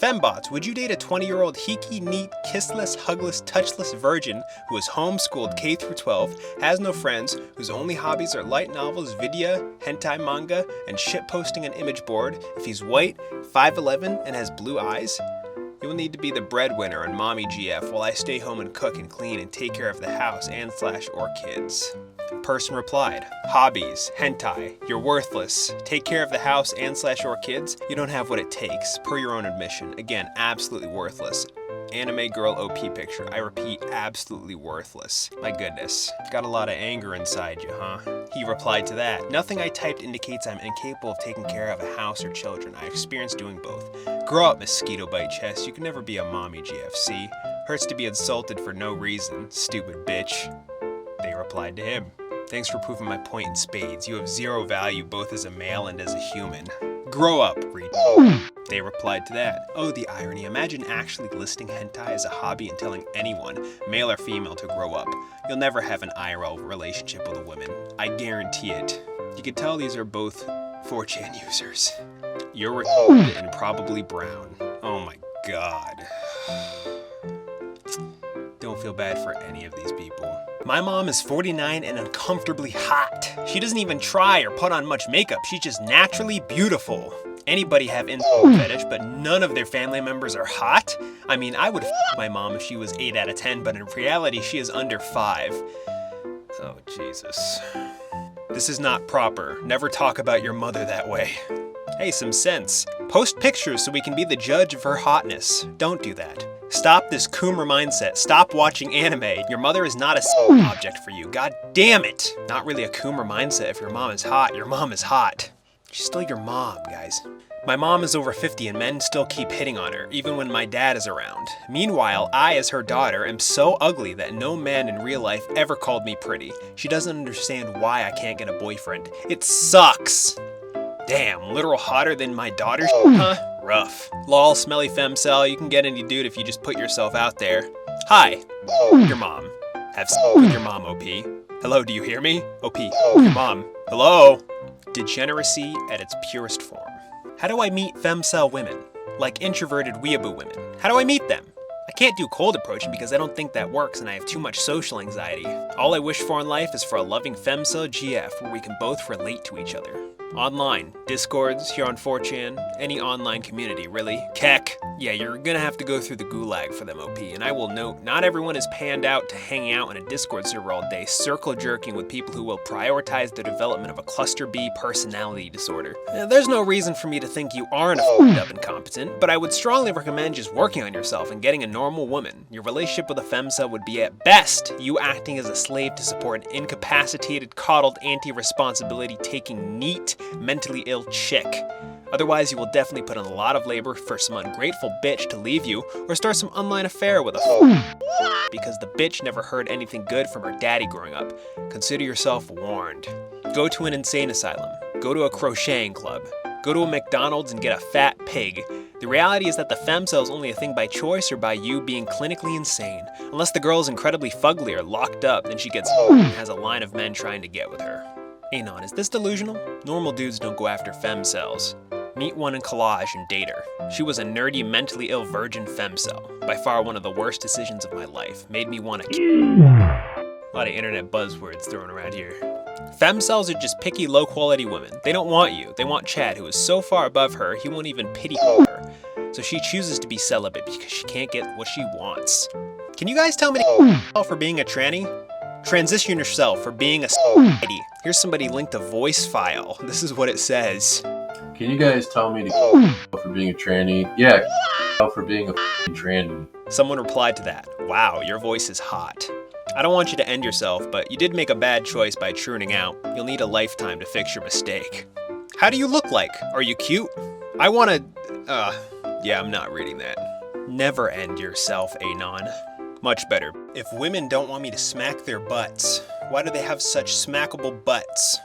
Fembots, would you date a 20-year-old heeky, neat, kissless, hugless, touchless virgin who is homeschooled K through 12, has no friends, whose only hobbies are light novels, vidya, hentai manga, and shitposting an image board if he's white, 5'11", and has blue eyes? You will need to be the breadwinner and mommy GF while I stay home and cook and clean and take care of the house and / or kids. Person replied, hobbies, hentai, you're worthless. Take care of the house and / or kids? You don't have what it takes, per your own admission. Again, absolutely worthless. Anime girl OP picture. I repeat, absolutely worthless. My goodness. Got a lot of anger inside you, huh? He replied to that. Nothing I typed indicates I'm incapable of taking care of a house or children. I experienced doing both. Grow up, mosquito bite chest. You can never be a mommy GFC. Hurts to be insulted for no reason. Stupid bitch. They replied to him. Thanks for proving my point in spades. You have zero value both as a male and as a human. Grow up, They replied to that. Oh, the irony. Imagine actually listing hentai as a hobby and telling anyone, male or female, to grow up. You'll never have an IRL relationship with a woman. I guarantee it. You can tell these are both 4chan users. You're retarded and probably brown. Oh my god. Don't feel bad for any of these people. My mom is 49 and uncomfortably hot. She doesn't even try or put on much makeup. She's just naturally beautiful. Anybody have incel fetish, but none of their family members are hot? I mean, I would my mom if she was 8 out of 10, but in reality, she is under 5. Oh, Jesus. This is not proper. Never talk about your mother that way. Hey, some sense. Post pictures so we can be the judge of her hotness. Don't do that. Stop this Coomer mindset. Stop watching anime. Your mother is not a object for you. God damn it. Not really a Coomer mindset. If your mom is hot, your mom is hot. She's still your mom, guys. My mom is over 50 and men still keep hitting on her, even when my dad is around. Meanwhile, I, as her daughter, am so ugly that no man in real life ever called me pretty. She doesn't understand why I can't get a boyfriend. It sucks. Damn, literal hotter than my daughter, huh? Rough. Lol, smelly femcel, you can get any dude if you just put yourself out there. Hi, your mom. Have sex with your mom, OP. Hello, do you hear me? OP, your mom. Hello? Degeneracy at its purest form. How do I meet femcel women? Like introverted weeaboo women. How do I meet them? I can't do cold approaching because I don't think that works and I have too much social anxiety. All I wish for in life is for a loving femcel GF where we can both relate to each other. Online, Discords, here on 4chan, any online community, really. Keck. Yeah, you're gonna have to go through the gulag for them, OP, and I will note, not everyone is panned out to hang out in a Discord server all day, circle jerking with people who will prioritize the development of a cluster B personality disorder. Now, there's no reason for me to think you aren't a up incompetent, but I would strongly recommend just working on yourself and getting a normal woman. Your relationship with a femcel would be at best you acting as a slave to support an incapacitated, coddled, anti-responsibility taking neat, mentally ill chick. Otherwise, you will definitely put in a lot of labor for some ungrateful bitch to leave you or start some online affair with a because the bitch never heard anything good from her daddy growing up. Consider yourself warned. Go to an insane asylum. Go to a crocheting club. Go to a McDonald's and get a fat pig. The reality is that the femcel is only a thing by choice or by you being clinically insane. Unless the girl is incredibly fugly or locked up, then she gets and has a line of men trying to get with her. Anon, is this delusional? Normal dudes don't go after femcels. Meet one in collage and date her. She was a nerdy, mentally ill virgin femcel. By far one of the worst decisions of my life. Made me want to A lot of internet buzzwords thrown around here. Femcels are just picky, low-quality women. They don't want you. They want Chad, who is so far above her, he won't even pity her. So she chooses to be celibate because she can't get what she wants. Can you guys tell me to for being a tranny? Transition yourself for being a lady. Here's somebody linked a voice file. This is what it says. Can you guys tell me to for being a tranny? Yeah, for being a tranny. Someone replied to that. Wow, your voice is hot. I don't want you to end yourself, but you did make a bad choice by tuning out. You'll need a lifetime to fix your mistake. How do you look like? Are you cute? I wanna... yeah, I'm not reading that. Never end yourself, Anon. Much better. If women don't want me to smack their butts, why do they have such smackable butts?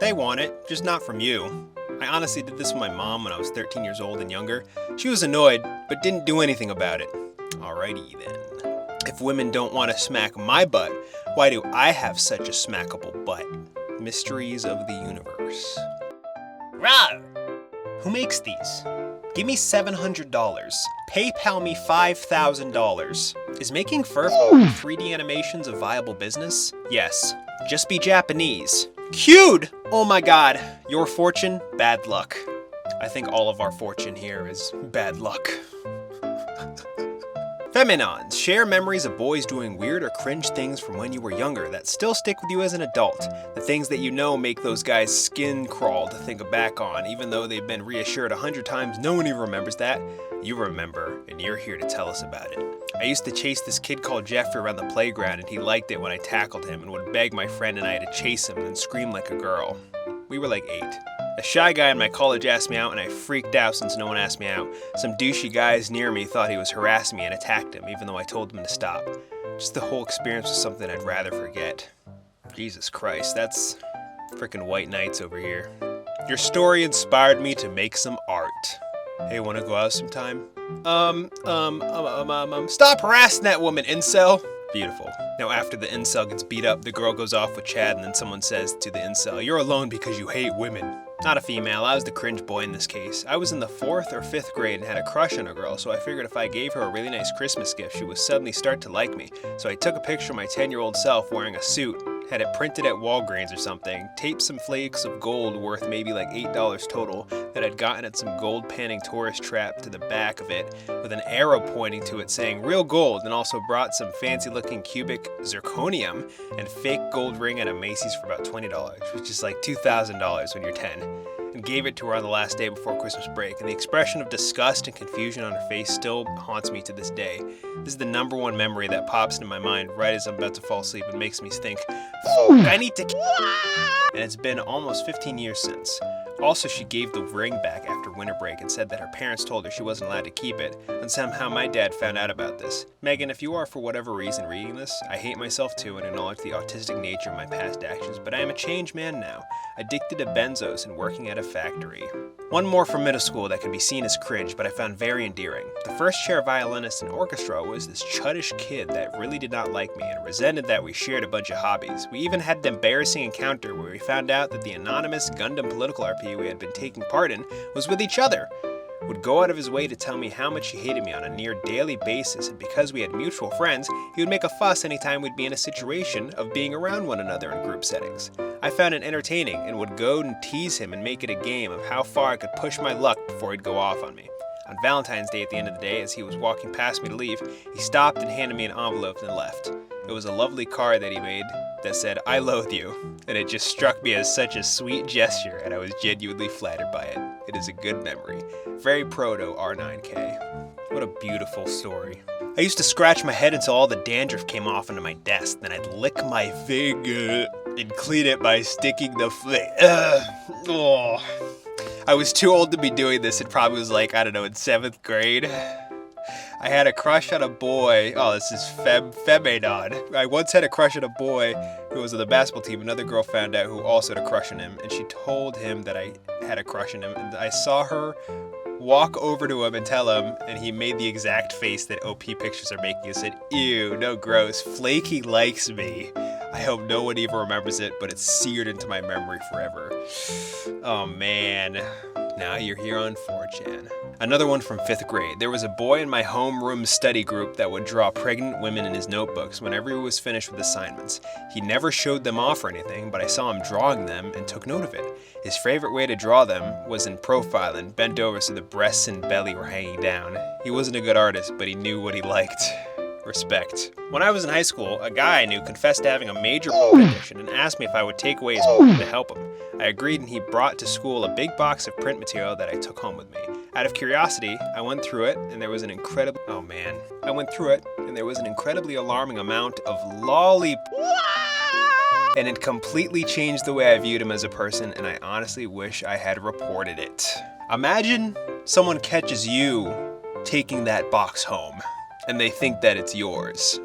They want it, just not from you. I honestly did this with my mom when I was 13 years old and younger. She was annoyed, but didn't do anything about it. Alrighty then. If women don't want to smack my butt, why do I have such a smackable butt? Mysteries of the universe. Rob! Who makes these? Give me $700. PayPal me $5,000. Is making fur 3D animations a viable business? Yes. Just be Japanese. Cued! Oh my god. Your fortune, bad luck. I think all of our fortune here is bad luck. Feminons, share memories of boys doing weird or cringe things from when you were younger that still stick with you as an adult. The things that you know make those guys' skin crawl to think back on, even though they've been reassured 100 times no one even remembers that. You remember, and you're here to tell us about it. I used to chase this kid called Jeffrey around the playground, and he liked it when I tackled him and would beg my friend and I to chase him and scream like a girl. We were like 8. A shy guy in my college asked me out and I freaked out since no one asked me out. Some douchey guys near me thought he was harassing me and attacked him even though I told them to stop. Just the whole experience was something I'd rather forget. Jesus Christ, that's frickin' white knights over here. Your story inspired me to make some art. Hey, wanna go out sometime? Stop harassing that woman, incel! Beautiful. Now after the incel gets beat up, the girl goes off with Chad and then someone says to the incel, "You're alone because you hate women." Not a female, I was the cringe boy in this case. I was in the 4th or 5th grade and had a crush on a girl, so I figured if I gave her a really nice Christmas gift, she would suddenly start to like me. So I took a picture of my 10-year-old self wearing a suit, had it printed at Walgreens or something, taped some flakes of gold worth maybe like $8 total that I'd gotten at some gold panning tourist trap to the back of it with an arrow pointing to it saying real gold, and also brought some fancy looking cubic zirconium and fake gold ring at a Macy's for about $20, which is like $2,000 when you're 10. And gave it to her on the last day before Christmas break, and the expression of disgust and confusion on her face still haunts me to this day. This is the #1 memory that pops into my mind right as I'm about to fall asleep and makes me think, I need to and it's been almost 15 years since. Also, she gave the ring back after winter break and said that her parents told her she wasn't allowed to keep it, and somehow my dad found out about this. Megan, if you are for whatever reason reading this, I hate myself too and acknowledge the autistic nature of my past actions, but I am a changed man now, addicted to benzos and working at a factory. One more from middle school that can be seen as cringe, but I found very endearing. The first chair violinist in orchestra was this chuddish kid that really did not like me and resented that we shared a bunch of hobbies. We even had an embarrassing encounter where we found out that the anonymous Gundam political RP we had been taking part in was with each other. Would go out of his way to tell me how much he hated me on a near daily basis, and because we had mutual friends, he would make a fuss anytime we'd be in a situation of being around one another in group settings. I found it entertaining and would go and tease him and make it a game of how far I could push my luck before he'd go off on me. On Valentine's Day at the end of the day, as he was walking past me to leave, he stopped and handed me an envelope and left. It was a lovely card that he made that said, "I loathe you," and it just struck me as such a sweet gesture, and I was genuinely flattered by it. It is a good memory. Very proto R9K. What a beautiful story. I used to scratch my head until all the dandruff came off onto my desk, then I'd lick my finger and clean it by sticking the oh. I was too old to be doing this. It probably was like, I don't know, in 7th grade. I had a crush on a boy. Oh, this is Feminon. I once had a crush on a boy who was on the basketball team. Another girl found out who also had a crush on him, and she told him that I had a crush on him. And I saw her walk over to him and tell him, and he made the exact face that OP pictures are making and said, "Ew, no gross. Flaky likes me." I hope no one even remembers it, but it's seared into my memory forever. Oh man. Now you're here on 4chan. Another one from 5th grade. There was a boy in my homeroom study group that would draw pregnant women in his notebooks whenever he was finished with assignments. He never showed them off or anything, but I saw him drawing them and took note of it. His favorite way to draw them was in profile and bent over so the breasts and belly were hanging down. He wasn't a good artist, but he knew what he liked. Respect. When I was in high school, a guy I knew confessed to having a major addiction and asked me if I would take away his to help him. I agreed, and he brought to school a big box of print material that I took home with me. Out of curiosity, I went through it, and there was an incredibly alarming amount of lollipop, and it completely changed the way I viewed him as a person, and I honestly wish I had reported it. Imagine someone catches you taking that box home, and they think that it's yours.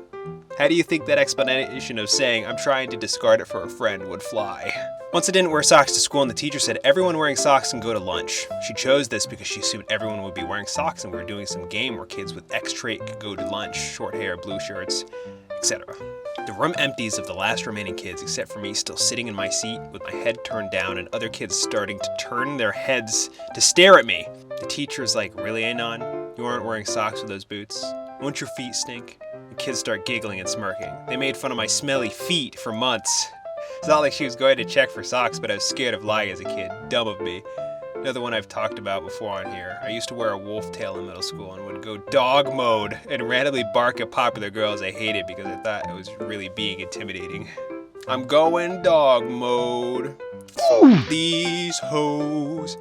How do you think that explanation of saying, "I'm trying to discard it for a friend," would fly? Once I didn't wear socks to school and the teacher said everyone wearing socks can go to lunch. She chose this because she assumed everyone would be wearing socks and we were doing some game where kids with X trait could go to lunch, short hair, blue shirts, etc. The room empties of the last remaining kids except for me still sitting in my seat with my head turned down and other kids starting to turn their heads to stare at me. The teacher's like, really, Anon? You aren't wearing socks with those boots? Won't your feet stink? The kids start giggling and smirking. They made fun of my smelly feet for months. It's not like she was going to check for socks, but I was scared of lying as a kid. Dumb of me. Another one I've talked about before on here. I used to wear a wolf tail in middle school and would go dog mode and randomly bark at popular girls I hated because I thought it was really being intimidating. I'm going dog mode. These hoes.